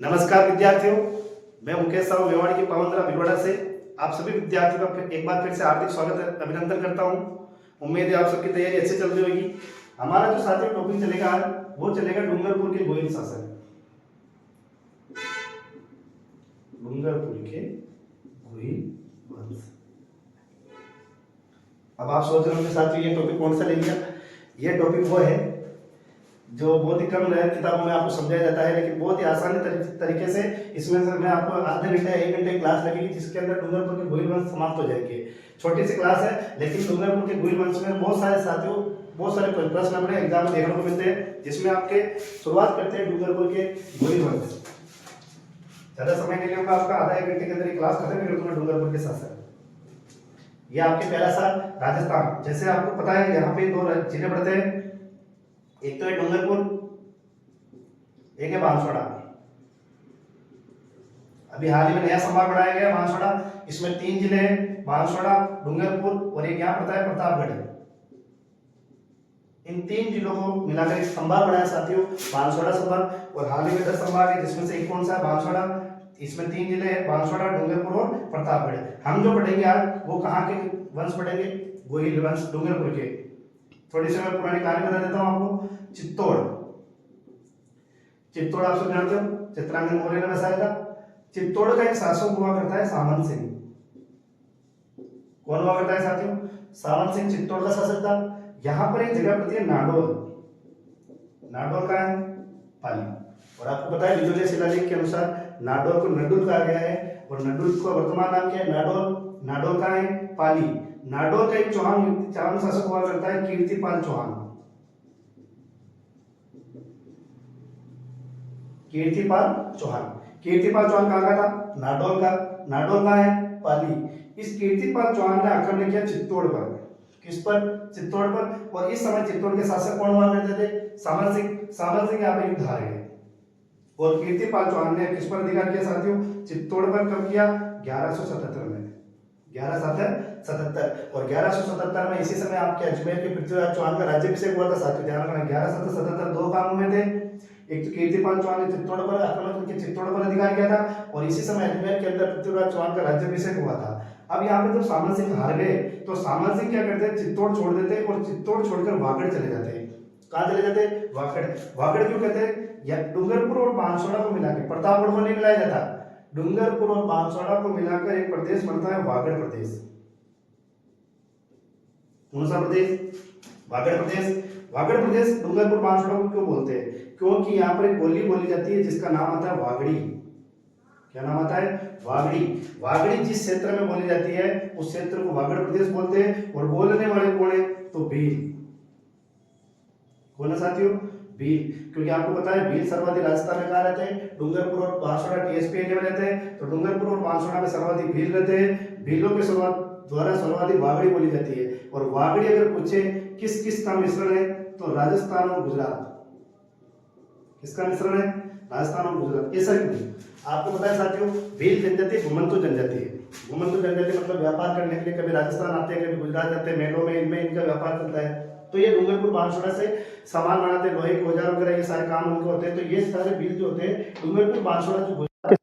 नमस्कार विद्यार्थियों, मैं मुकेश साहू मेवाड़ी के पवनदरा भिलवाड़ा से आप सभी विद्यार्थियों का एक बार फिर से हार्दिक स्वागत अभिनंदन करता हूं। उम्मीद है आप सबकी तैयारी अच्छी चल रही होगी। हमारा जो साथियों टॉपिक चलेगा आज वो चलेगा डूंगरपुर के गोहिल शासक। डूंगरपुर के गोहिल वंश। अब आप सोच रहे होंगे साथियों ये टॉपिक कौन सा ले लिया। ये टॉपिक वो है जो बहुत ही कम किताबों में आपको समझाया जाता है, लेकिन बहुत ही आसानी तरीके से इसमें से मैं आपको आधे घंटे 1 घंटे क्लास लगेगी, जिसके अंदर डूंगरपुर के गोहिल वंश समाप्त हो जाएंगे। छोटी सी क्लास है, लेकिन डूंगरपुर के गोहिल वंश में बहुत सारे साथियों बहुत सारे प्रश्न अपने एग्जाम में देखने को मिलते हैं, जिसमें आपके शुरुआत करते हैं डूंगरपुर के गोहिल वंश। ज्यादा समय नहीं लूंगा आपका, आधा 1 घंटे के अंदर क्लास खत्म कर दूंगा डूंगरपुर के शासक। ये आपके पहला साल राजस्थान। जैसे आपको पता है यहाँ पे 2 जिले पड़ते हैं, एक तो है डूंगरपुर, एक है बांसवाड़ा। अभी हाल ही में नया संभाग बनाया गया बांसवाड़ा। इसमें 3 जिले हैं, बांसवाड़ा, डूंगरपुर और एक यहाँ पड़ता है प्रतापगढ़। इन 3 जिलों को मिलाकर एक संभाग बनाया साथियों, बांसवाड़ा संभाग। और हाल ही में 10 संभाग है, जिसमें से एक कौन सा है, बांसवाड़ा। इसमें 3 जिले हैं, बांसवाड़ा, डूंगरपुर और प्रतापगढ़। हम जो पढ़ेंगे आज वो कहाँ के वंश पढ़ेंगे, गोहिल वंश डूंगरपुर के। थोड़ी सी मैं पुरानी कहानी बता देता हूं आपको। चित्तौड़, चित्तौड़ आप सब जानते हो, चित्रांगन मौर्य ने बसाया था। चित्तौड़ का एक शासक हुआ करता है सामंत सिंह। कौन हुआ करता है साथियों, सामंत सिंह चित्तौड़ का शासक था। यहां पर एक जगह पड़ती है नाडोल। नाडोल का है पाली। और आपको पता है विजोलिया शिलालेख के अनुसार नाडोल को नडुल कहा गया है, और नडुल का वर्तमान नाम क्या है, नाडोल। नाडोल का है पाली। नाडोल का एक चौहान शासक हुआ करता है कीर्तिपाल चौहान। कीर्तिपाल चौहान। कीर्तिपाल चौहान कहाँ का था, नाडोल का। नाडोल का है पाली। इस कीर्तिपाल चौहान ने आक्रमण किया चित्तौड़ पर। किस पर, चित्तौड़ पर। और इस समय चित्तौड़ के शासक कौन हुआ करते थे, सामंत सिंह। सामंत सिंह यहाँ पे युद्ध हार गए, और कीर्तिपाल चौहान ने किस पर अधिकार किया साथियों, चित्तौड़ पर। कब किया, 1177 में। 1177 और 1177 में इसी समय आपके अजमेर के पृथ्वीराज चौहान का राज्याभिषेक हुआ था साथियों। ध्यान रखना, 1177 2 काम हुए थे। एक तो कीर्तिपाल चौहान ने चित्तौड़ पर आक्रमण करके चित्तौड़ पर अधिकार किया था, और इसी समय अजमेर के अंदर पृथ्वीराज चौहान का राज्याभिषेक हुआ था। अब यहाँ पे जब सामंत सिंह हार गए तो सामंत सिंह क्या करते हैं, चित्तौड़ छोड़ देते हैं, और चित्तौड़ छोड़कर वागड़ चले जाते हैं। कहाँ चले जाते हैं, वागड़। वागड़ क्यों कहते हैं, या डूंगरपुर और बांसवाड़ा को मिलाकर, प्रतापगढ़ को नहीं मिलाया जाता, डूंगरपुर और बांसवाड़ा को मिलाकर एक प्रदेश बनता है वागड़ प्रदेश। कौन सा प्रदेश, वागड़ प्रदेश। वागड़ प्रदेश डूंगरपुर बांसवाड़ा को क्यों बोलते हैं, क्योंकि यहाँ पर एक बोली बोली जाती है जिसका नाम आता है वागड़ी। क्या नाम आता है, वागड़ी। वागड़ी जिस क्षेत्र में बोली जाती है उस क्षेत्र को वागड़ प्रदेश बोलते हैं। और बोलने वाले कौन है, तो भील। कौन है साथियों, भील। क्योंकि आपको पता है भील सर्वाधिक राजस्थान में कहा रहते हैं, डूंगरपुर और बांसवाड़ा टीएसपी एरिया में रहते हैं। तो डूंगरपुर और बांसवाड़ा में सर्वाधिक भील रहते हैं। भीलों के द्वारा सर्वाधिक वागड़ी बोली जाती है। और वागड़ी अगर पूछे किस किस का मिश्रण है, तो राजस्थान और गुजरात। किसका मिश्रण है, राजस्थान और गुजरात। ऐसा क्यों, आपको पता है साथियों, भील जनजाति घुमंतु जनजाति है। घुमंतु जनजाति मतलब व्यापार करने के लिए कभी राजस्थान आते हैं, कभी गुजरात जाते हैं, मेलों में इनमें इनका व्यापार चलता है। तो ये डूंगरपुर बांसवाड़ा से सामान बनाते हैं, लोहे के औजार वगैरह, ये सारे काम उनके होते हैं। तो ये सारे भील जो होते हैं डूंगरपुर बांसवाड़ा जो गुजरात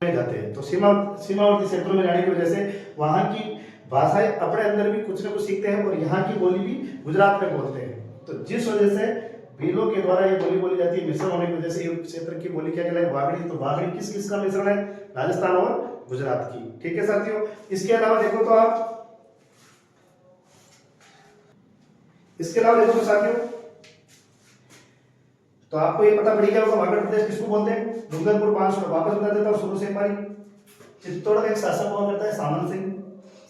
में जाते हैं। तो सीमावर्ती क्षेत्रों में जाने की वजह से वहां की भाषाएं अपने अंदर भी कुछ ना कुछ सीखते हैं, और यहाँ की बोली भी गुजरात में बोलते हैं। तो जिस वजह से भीलों के द्वारा ये बोली बोली जाती है, मिश्रण होने की वजह से ये क्षेत्र की बोली क्या कहलाए, वागड़ी। तो वागड़ी किस किस का मिश्रण है, राजस्थान और गुजरात की। ठीक है साथियों। इसके अलावा देखो तो आप, इसके अलावा देखो तो साथियों, तो आपको ये पता पड़ी क्या होगा, वागड़ प्रदेश किसको बोलते हैं, डूंगरपुर बांसवाड़ा। वापस बता देता हूँ शुरू से एक बारी। चित्तौड़ का एक शासक हुआ करता है सामंत सिंह।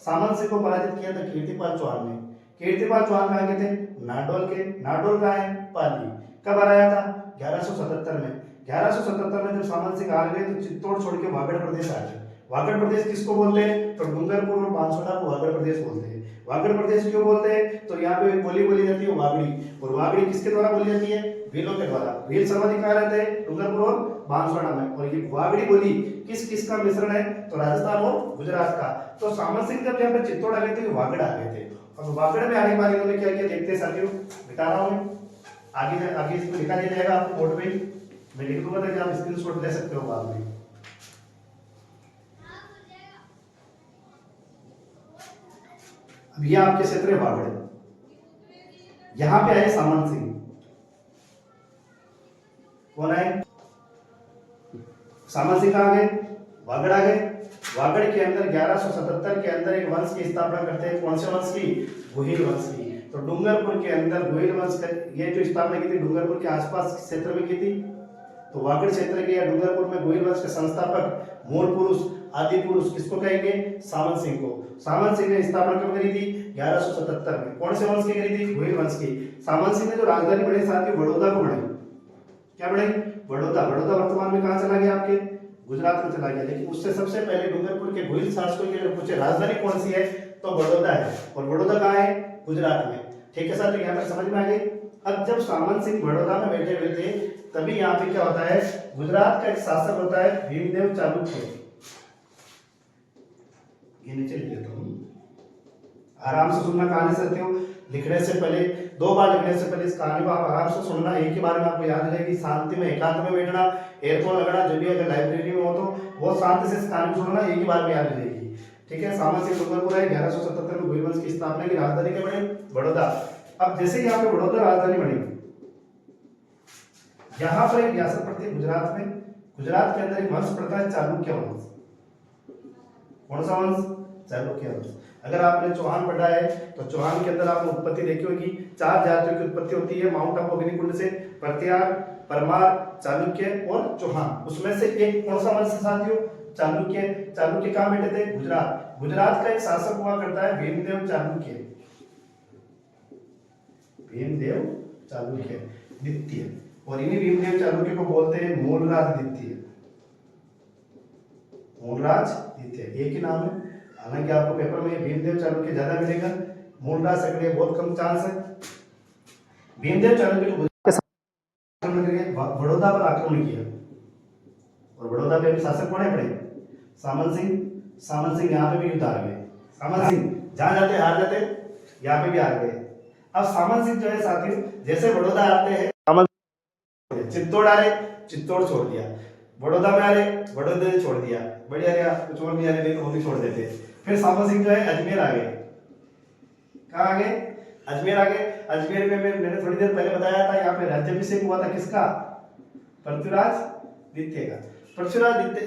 सामंत सिंह को पराजित किया था कीर्तिपाल चौहान ने। कीर्तिपाल चौहान कहाँ के थे, नाडोल के। नाडोल का है पाली। कब हराया था, 1177 में। 1177 में जब सामंत सिंह हार गए तो चित्तौड़ छोड़ के वागड़ प्रदेश आ गए। वागड़ प्रदेश किसको बोलते हैं, तो डूंगरपुर और बांसवाड़ा को वागड़ प्रदेश बोलते हैं। वागड़ प्रदेश क्यों बोलते हैं, तो यहाँ पे एक बोली बोली जाती है वागड़ी। और वागड़ी किसके द्वारा बोली जाती है, भीलों के द्वारा। भील सर्वाधिक कहाँ रहते हैं, डूंगरपुर और बांसवाड़ा में। और ये वागड़ी बोली किस किस का मिश्रण है, तो राजस्थान और गुजरात का। तो सामंत सिंह जब यहाँ पे चित्तौड़ आ गए थे, वागड़ आ गए थे। अब वागड़ में आने के बाद इन्होंने क्या किया, देखते हैं साथियों, बता रहा हूं आगे आगे इसको लिखा दिया जाएगा आपको बोर्ड पे। मैं लिख दूंगा ताकि आप स्क्रीनशॉट ले सकते हो बाद में। अब ये आपके क्षेत्र है वागड़, यहां पे आए सामंत सिंह। कौन आए? सामंत सिंह कहां गए? वागड़ आ गए। वागड़ के अंदर 1177 के अंदर एक वंश की स्थापना करते हैं। कौन से वंश की? गोहिल वंश की। तो डूंगरपुर के अंदर गोहिल वंश का ये जो स्थापना की थी डूंगरपुर के आसपास क्षेत्र में की थी। तो वागड़ क्षेत्र के या डूंगरपुर में गोहिल वंश के संस्थापक मूल पुरुष आदि पुरुष किसको कहेंगे? सामंत सिंह को। सामंत सिंह ने स्थापना कब करी थी? 1177 में। कौन से वंश की करी थी? गोहिल वंश की। सामंत सिंह ने जो राजधानी बढ़ाई साथी बड़ौदा को बढ़ाई। क्या बढ़ाई? बड़ौदा। बड़ौदा वर्तमान में कहां चला गया? आपके गुजरात में चला गया। लेकिन उससे सबसे पहले डूंगरपुर के गोहिल शासकों के लिए पूछे राजधानी कौन सी है, तो बड़ौदा है। और बड़ौदा कहाँ है? गुजरात में। ठीक है साथियों, यहाँ पर समझ में आ गई। अब जब सामंत सिंह बड़ौदा में बैठे हुए थे तभी यहाँ पे क्या होता है? गुजरात का एक शासक होता है भीमदेव चालुक्य। ये नीचे लिख देता हूँ, आराम से सुनना कहानी साथियों। लिखने से पहले 2 बार लिखने से पहले इस कहानी को आप आराम से सुनना। एक ही बार में आपको याद रहेगी। शांति में एकांत में बैठना, एयरफोन लगाना, जो भी अगर लाइब्रेरी में हो तो बहुत शांति से इस कहानी को सुनना, एक ही बार में याद रहेगी। ठीक है। सामंत सिंह डूंगरपुर है। 1177 में गोहिल वंश की स्थापना की। राजधानी क्या बनी? बड़ौदा। अब जैसे ही यहाँ पे बड़ौदा राजधानी बनी, यहाँ पर एक रियासत पड़ती है गुजरात में। गुजरात के अंदर एक वंश पड़ता है चालुक्य वंश। कौन सा वंश? चालुक्य वंश। अगर आपने चौहान पढ़ा है तो चौहान के अंदर आपने उत्पत्ति देखी होगी। 4 जातियों की उत्पत्ति होती है माउंट आबू अग्निकुंड से। प्रत्यार, परमार, चालुक्य और चौहान। उसमें से एक कौन सा वंश है साथियों? चालुक्य। चालुक्य कहाँ बैठे थे? गुजरात। गुजरात का एक शासक हुआ करता है भीमदेव चालुक्य। भीमदेव चालुक्य द्वितीय। और इन्हीं भीमदेव चालुक्य को बोलते हैं मूलराज द्वितीय। मूलराज द्वितीय एक ही नाम है। हालांकि आपको पेपर में भीमदेव चालुक्य ज्यादा मिलेगा, मूलराज सकड़े बहुत कम चांस है। भीमदेव चालुक्य को बड़ौदा पर आक्रमण किया। और बड़ौदा पे शासक कौन है? पड़े सामंत सिंह। सामंत सिंह यहाँ पे भी युद्ध हार गए। सामंत सिंह जहां जाते हार जाते, यहाँ पे भी हार गए। अब सामंत सिंह जो है साथियों, जैसे बड़ौदा आते हैं चित्तौड़ आ रहे, चित्तौड़ छोड़ दिया। बड़ौदा में आ रहे, बड़ौदा ने छोड़ दिया। बढ़िया गया, कुछ और नहीं आ रहे तो वो भी छोड़ देते। फिर सामंत सिंह जो है अजमेर आ गए। कहाँ आ गए? अजमेर आ गए। अजमेर में मैंने थोड़ी देर पहले बताया था, यहाँ पे राज्याभिषेक हुआ था किसका? पृथ्वीराज द्वितीय का। पृथ्वीराज द्वितीय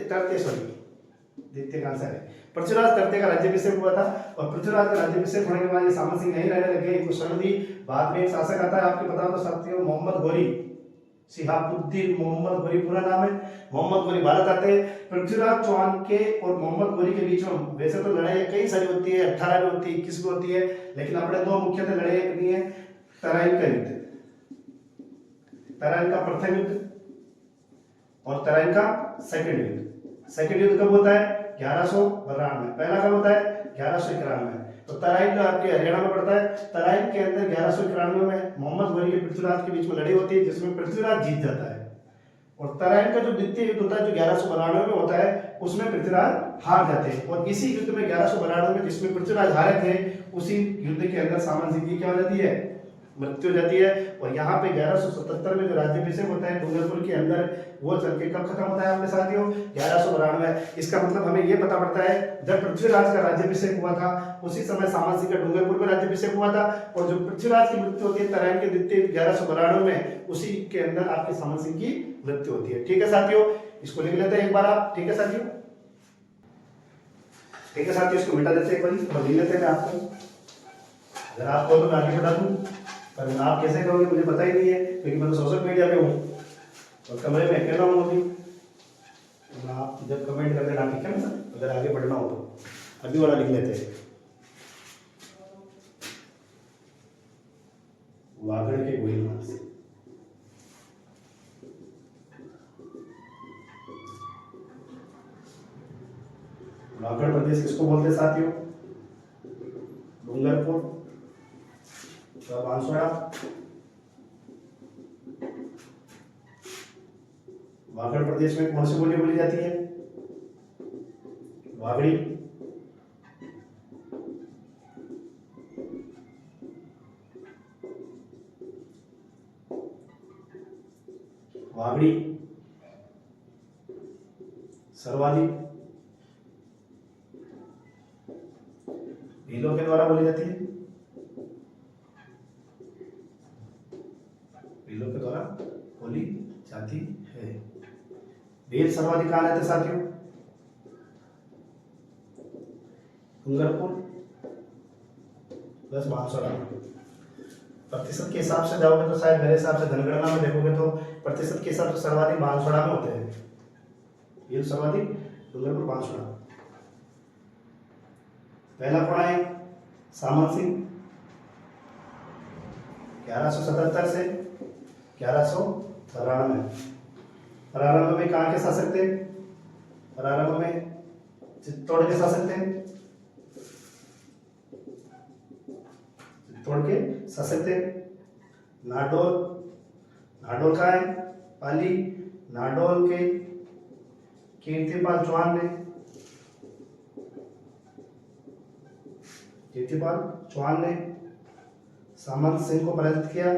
का आंसर है। पृथ्वीराज तृतीय का राज्याभिषेक हुआ था। और पृथ्वीराज का राज्याभिषेक होने के बाद ये सामंत सिंह नहीं रहने लगे, इनको शरण दी। बाद में एक शासक आता है, आपको पता हो तो साथियों, मोहम्मद घोरी। शिहाबुद्दीन मोहम्मद घोरी पूरा नाम है। मोहम्मद घोरी भारत आते हैं। पृथ्वीराज चौहान के और मोहम्मद घोरी के बीच में वैसे तो लड़ाई कई सारी होती है, 18 में होती है, 21 में होती है, लेकिन अपने 2 मुख्यतः लड़ाई करनी है। तराइन का युद्ध, तराइन का प्रथम युद्ध और तराइन का सेकंड युद्ध। सेकंड युद्ध कब होता है? 1192। पहला कब होता है? 1191। तो तराइन जो आपके हरियाणा में पड़ता है, तराइन के अंदर 1191 में मोहम्मद घोरी के पृथ्वीराज के बीच में लड़ाई होती है, जिसमें पृथ्वीराज जीत जाता है। और तराइन का जो द्वितीय युद्ध होता है, जो 1192 में होता है, उसमें पृथ्वीराज हार जाते हैं। और इसी युद्ध में 1192 में जिसमें पृथ्वीराज हारे थे, उसी युद्ध के अंदर सामंत सिंह की क्या हो जाती है? मृत्यु हो जाती है। और यहाँ पे 1177 में जो राज्याभिषेक होता है डूंगरपुर के अंदर, वो चल के कब खत्म होता है आपके साथियों? 1192। इसका मतलब हमें ये पता पड़ता है, जब पृथ्वीराज का राज्याभिषेक हुआ था उसी समय सामंत सिंह का डूंगरपुर में राज्याभिषेक हुआ था। और जो पृथ्वीराज की मृत्यु होती है तराइन के द्वितीय 1192 में, उसी के अंदर आपके सामंत सिंह की मृत्यु होती है। ठीक है साथियों, इसको लिख लेते हैं एक बार आप। ठीक है साथियों, ठीक है साथियों, इसको मिटा देते हैं एक बार और लिख लेते हैं आपको। अगर आपको तो मैं आगे बढ़ा दूं, पर आप कैसे करोगे मुझे पता ही नहीं है, क्योंकि मैं तो सोशल मीडिया पे हूँ और कमरे में अकेला हूँ अभी। तो आप जब कमेंट कर देना, ठीक है ना सर, अगर आगे बढ़ना हो तो। अभी वाला लिख लेते हैं, वागड़ के गोहिल वंश। वागड़ प्रदेश किसको बोलते हैं साथियों? डूंगरपुर, बांसवाड़ा। वागड़ प्रदेश में कौन सी बोली बोली जाती है? वागड़ी। वागड़ी सर्वाधिक भीलों के द्वारा बोली जाती है, भीलों के द्वारा बोली जाती है। भील सर्वाधिक कहाँ रहते साथियों? डूंगरपुर प्लस बांसवाड़ा। प्रतिशत के हिसाब से जाओगे तो शायद मेरे हिसाब से जनगणना में देखोगे तो प्रतिशत के हिसाब से सर्वाधिक बांसवाड़ा में होते हैं। ये सर्वाधिक डूंगरपुर बांसवाड़ा। पहला कौन है? सामंत सिंह 1177 से 1193। 93 में कहाँ के शासक थे? 93 में चित्तौड़ के शासक थे। चित्तौड़ के शासक थे। नाडोल, नाडोल का है पाली, नाडोल के कीर्तिपाल चौहान ने, कीर्तिपाल चौहान ने सामंत सिंह को पराजित किया।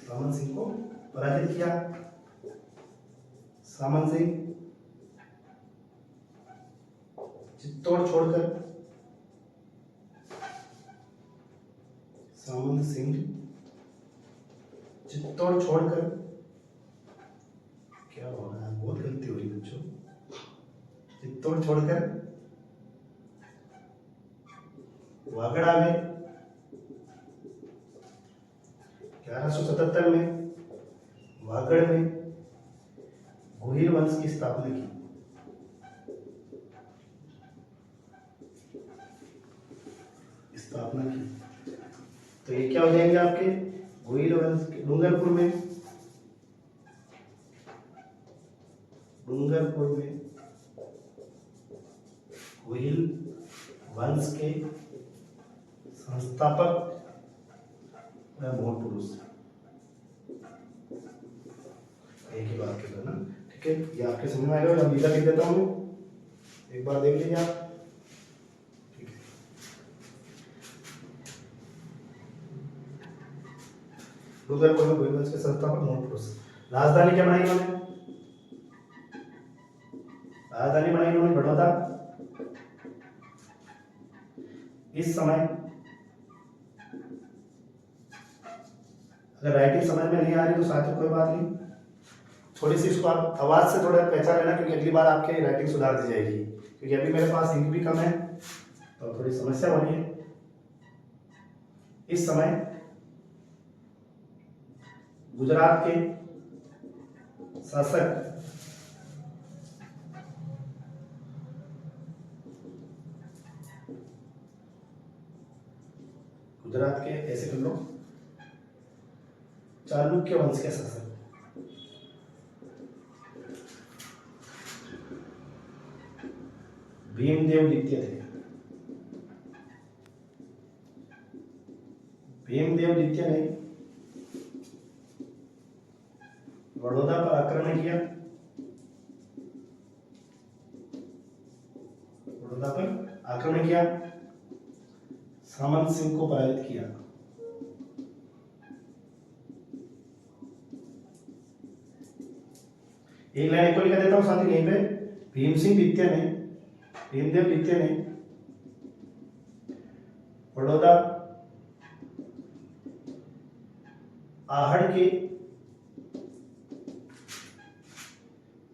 सामंत सिंह को पराजित किया। सामंत सिंह चित्तौड़ छोड़कर, सामंत सिंह चित्तौड़ छोड़कर, क्या हो रहा है, बहुत गलती हो रही बच्चों, चित्तौड़ छोड़कर वागड़ा में 1177 में वागड़ में गोहिल वंश की स्थापना की। स्थापना की तो ये क्या हो जाएंगे आपके? गोहिल वंश के डूंगरपुर में, डूंगरपुर में गोहिल वंश के संस्थापक व मूल पुरुष। एक ही बात के ना, ठीक है, ये आपके समझ में आएगा। मैं बीजा लिख देता हूँ, एक बार देख लीजिए आप। ठीक है, डूंगरपुर में गोहिल वंश के संस्थापक मूल पुरुष। राजधानी क्या बनाई इन्होंने? राजधानी बनाई इन्होंने बड़ौदा। इस समय अगर राइटिंग समझ में नहीं आ रही तो साथियों कोई बात नहीं, थोड़ी सी इसको आप आवाज से थोड़ा पहचान लेना, क्योंकि अगली बार आपकी राइटिंग सुधार दी जाएगी। क्योंकि अभी मेरे पास इंक भी कम है तो थोड़ी समस्या हो रही है। इस समय गुजरात के शासक गुजरात के ऐसे कर लो चालुक्य वंश के शासक भीमदेव द्वितीय थे। भीमदेव द्वितीय ने बड़ौदा पर आक्रमण किया। बड़ौदा पर आक्रमण किया, सामंत सिंह को पराजित किया। एक लाइन एक लिखा देता हूं साथी यहीं पे। भीम सिंह द्वितीय ने, भीमदेव द्वितीय ने बड़ौदा आहड़ के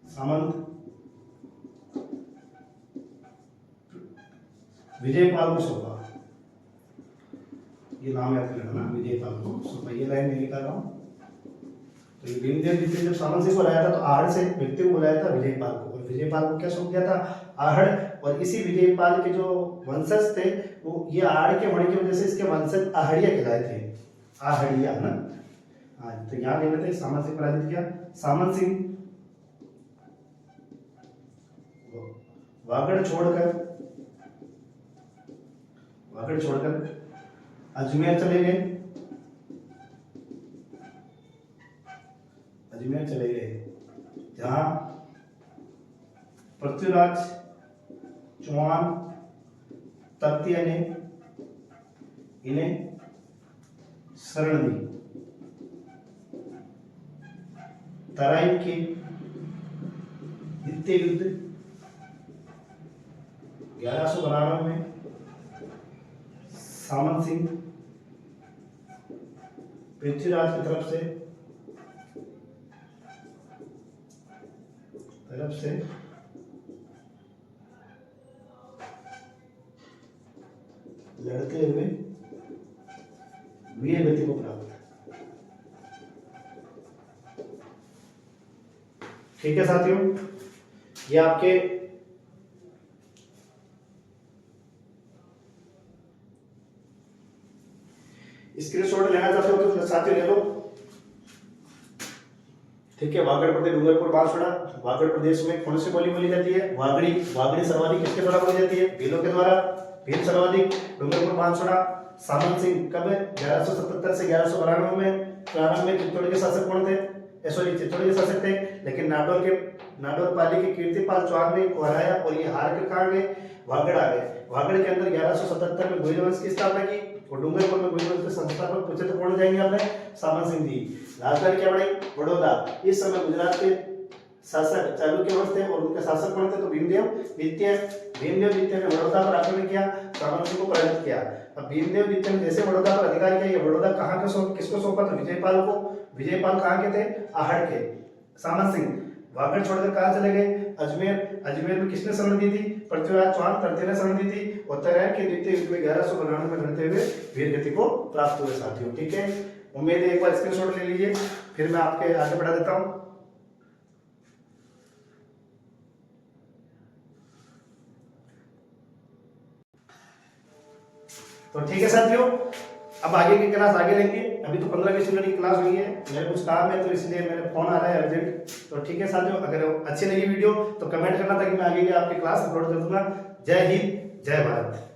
सामंत विजयपाल को सौंपा। ये नाम याद रखना, विजयपाल को सौंपा। ये लाइन मैं निकाल रहा हूं। तो ये भीमदेव द्वितीय जब सामंत सिंह को लाया था तो आहड़ से व्यक्ति को बुलाया था विजयपाल को, और विजयपाल को क्या सौंप दिया था? आहड़। और इसी विजयपाल के जो वंशज थे वो ये आहड़ के होने की वजह से इसके वंशज आहड़िया कहलाए थे। आहड़िया ना, हाँ। तो यहाँ ले लेते हैं सामंत सिंह पराजित किया। सामंत सिंह वागड़ छोड़कर अजमेर चले गए। अजमेर चले गए जहां पृथ्वीराज चौहान तृतीय ने इन्हें शरण दी। तराइन के द्वितीय युद्ध 1192 में सामंत सिंह पृथ्वीराज की तरफ से लड़ते हुए वीर गति को प्राप्त। ठीक है साथियों, ये आपके स्क्रीनशॉट लेना चाहते हो तो साथियों ले लो। ठीक है, वागड़ प्रदेश, डूंगरपुर, बांसवाड़ा, वागड़ प्रदेश में कौन सी बोली बोली जाती है? वागड़ी। वागड़ी सर्वाधिक किसके द्वारा बोली जाती है? भीलों के द्वारा। भील सर्वाधिक। डूंगरपुर, बांसवाड़ा, सामंत सिंह कब है? 1177 से 1192 में। प्रारंभ में चित्तौड़ के शासक कौन थे? सॉरी, चित्तौड़ के शासक थे, लेकिन नाडौर पाली के कीर्तिपाल चौहान ने इनको हराया और ये हार कर कहाँ गए? वागड़ आ गए। वागड़ के अंदर 1177 में गोइल वंश की स्थापना की और डूंगरपुर में गोइल वंश के संस्थापक पूछे तो कौन जाएंगे आपने? सामंत सिंह जी। राजधानी क्या बनी? बड़ौदा। इस समय गुजरात के शासक चालुक्य वंश थे और उनके शासक कौन थे? तो भीमदेव द्वितीय। भीमदेव द्वितीय ने बड़ौदा पर आक्रमण किया, सामंत सिंह को पराजित किया। अब भीमदेव द्वितीय ने जैसे बड़ौदा पर अधिकार किया, ये बड़ौदा कहाँ के किसको सौंपा? तो विजयपाल को। विजयपाल कहाँ के थे? आहड़ के। सामंत सिंह वागड़ छोड़कर कहाँ चले गए? अजमेर। अजमेर में किसने शरण दी थी? पृथ्वीराज चौहान तृतीय ने शरण दी थी और तराइन के द्वितीय युद्ध में 1192 में लड़ते हुए वीर गति को प्राप्त हुए साथियों। ठीक है, उम्मीद है एक बार स्क्रीनशॉट ले लीजिए, फिर मैं आपके आगे बढ़ा देता हूं। तो ठीक है साथियों, अब आगे की क्लास आगे लेंगे। अभी तो 15-20 मिनट की क्लास हुई है, मेरे कुछ काम है तो इसलिए मेरे फोन आ रहा है अर्जेंट। तो ठीक है साथियों, अगर अच्छी लगी वीडियो तो कमेंट करना ताकि मैं आगे की आपकी क्लास अपलोड कर दूंगा। जय हिंद, जय भारत।